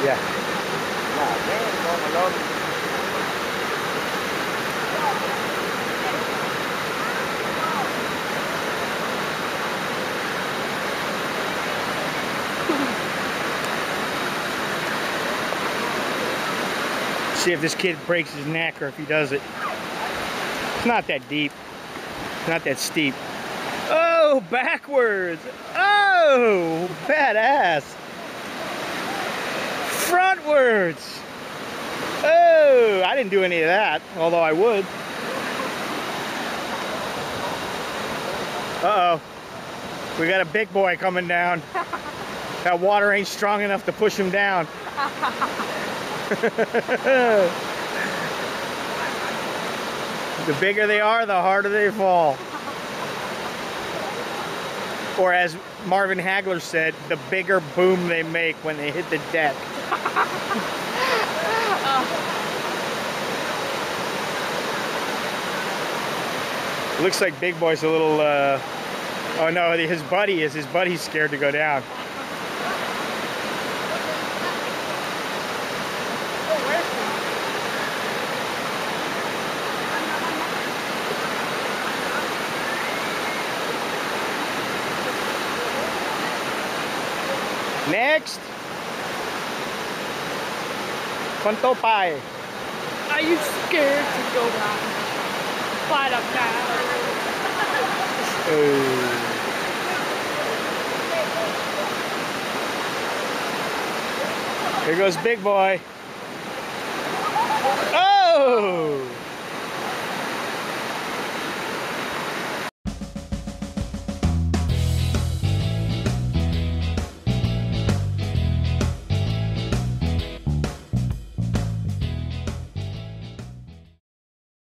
Yeah. See if this kid breaks his neck or if he does it. It's not that deep. It's not that steep. Oh, backwards. Oh, badass. Frontwards. Oh, I didn't do any of that, although I would. Uh-oh. We got a big boy coming down. That water ain't strong enough to push him down. The bigger they are, the harder they fall. Or as Marvin Hagler said, the bigger boom they make when they hit the deck. Looks like Big Boy's a little, oh no, his buddy's scared to go down. Next, Konto Phae. Are you scared to go down? Fight up now. Here goes Big Boy. Oh!